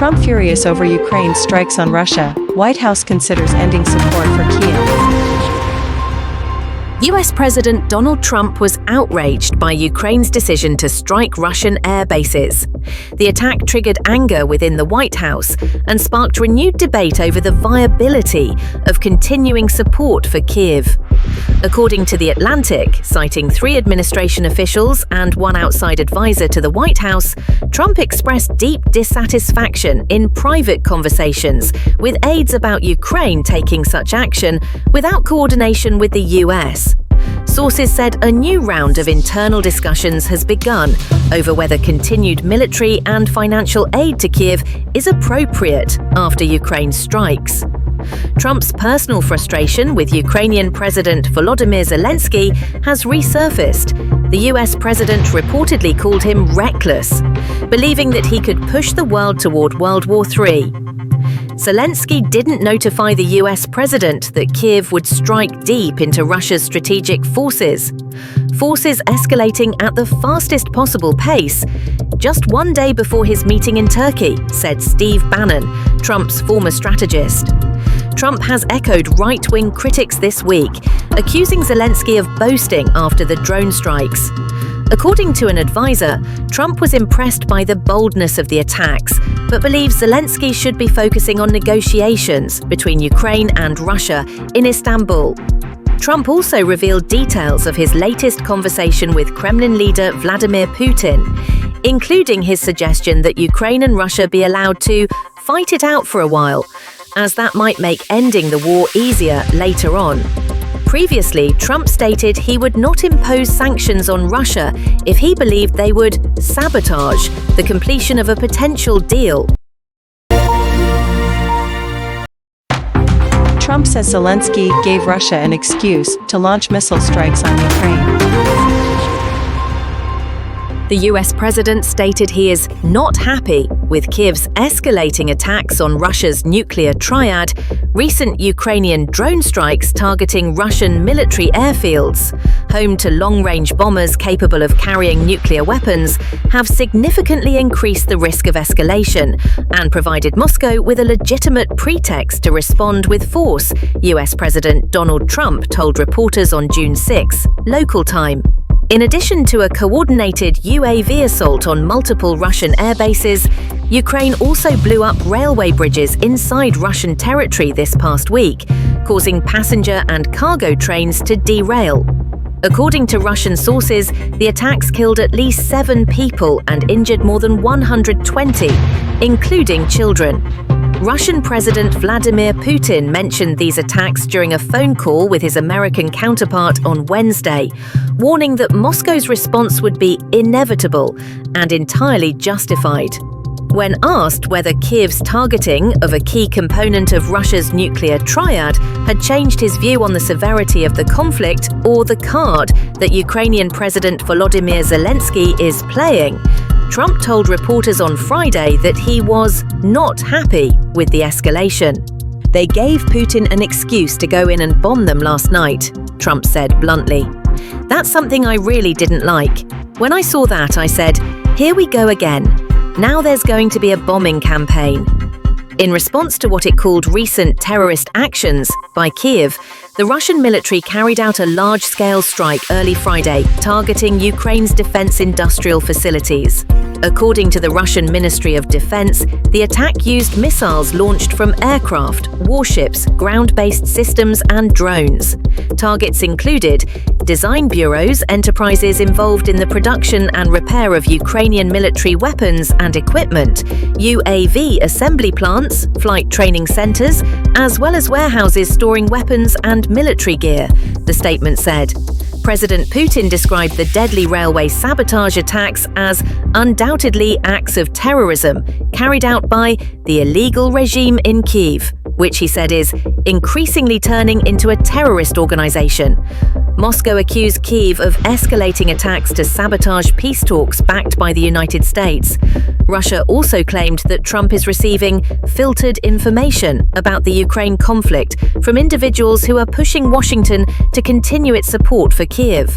Trump furious over Ukraine strikes on Russia. White House considers ending support for Kyiv. U.S. President Donald Trump was outraged by Ukraine's decision to strike Russian air bases. The attack triggered anger within the White House and sparked renewed debate over the viability of continuing support for Kyiv. According to The Atlantic, citing 3 administration officials and 1 outside advisor to the White House, Trump expressed deep dissatisfaction in private conversations with aides about Ukraine taking such action without coordination with the U.S. Sources said a new round of internal discussions has begun over whether continued military and financial aid to Kyiv is appropriate after Ukraine strikes. Trump's personal frustration with Ukrainian President Volodymyr Zelensky has resurfaced. The US president reportedly called him reckless, believing that he could push the world toward World War III. Zelensky didn't notify the US president that Kyiv would strike deep into Russia's strategic forces escalating at the fastest possible pace, just 1 day before his meeting in Turkey, said Steve Bannon, Trump's former strategist. Trump has echoed right-wing critics this week, accusing Zelensky of boasting after the drone strikes. According to an advisor, Trump was impressed by the boldness of the attacks, but believes Zelensky should be focusing on negotiations between Ukraine and Russia in Istanbul. Trump also revealed details of his latest conversation with Kremlin leader Vladimir Putin, including his suggestion that Ukraine and Russia be allowed to fight it out for a while, as that might make ending the war easier later on. Previously, Trump stated he would not impose sanctions on Russia if he believed they would sabotage the completion of a potential deal. Trump says Zelensky gave Russia an excuse to launch missile strikes on Ukraine. The US president stated he is not happy with Kyiv's escalating attacks on Russia's nuclear triad, recent Ukrainian drone strikes targeting Russian military airfields, home to long-range bombers capable of carrying nuclear weapons, have significantly increased the risk of escalation and provided Moscow with a legitimate pretext to respond with force, US President Donald Trump told reporters on June 6, local time. In addition to a coordinated UAV assault on multiple Russian air bases, Ukraine also blew up railway bridges inside Russian territory this past week, causing passenger and cargo trains to derail. According to Russian sources, the attacks killed at least 7 people and injured more than 120, including children. Russian President Vladimir Putin mentioned these attacks during a phone call with his American counterpart on Wednesday, warning that Moscow's response would be inevitable and entirely justified. When asked whether Kyiv's targeting of a key component of Russia's nuclear triad had changed his view on the severity of the conflict or the card that Ukrainian President Volodymyr Zelensky is playing, Trump told reporters on Friday that he was not happy with the escalation. "They gave Putin an excuse to go in and bomb them last night," Trump said bluntly. "That's something I really didn't like. When I saw that, I said, here we go again. Now there's going to be a bombing campaign." In response to what it called recent terrorist actions by Kyiv, the Russian military carried out a large-scale strike early Friday, targeting Ukraine's defense industrial facilities. According to the Russian Ministry of Defense, the attack used missiles launched from aircraft, warships, ground-based systems, and drones. Targets included design bureaus, enterprises involved in the production and repair of Ukrainian military weapons and equipment, UAV assembly plants, flight training centers, as well as warehouses storing weapons and military gear, the statement said. President Putin described the deadly railway sabotage attacks as undoubtedly acts of terrorism carried out by the illegal regime in Kyiv, which he said is increasingly turning into a terrorist organization. Moscow accused Kyiv of escalating attacks to sabotage peace talks backed by the United States. Russia also claimed that Trump is receiving filtered information about the Ukraine conflict from individuals who are pushing Washington to continue its support for Kyiv.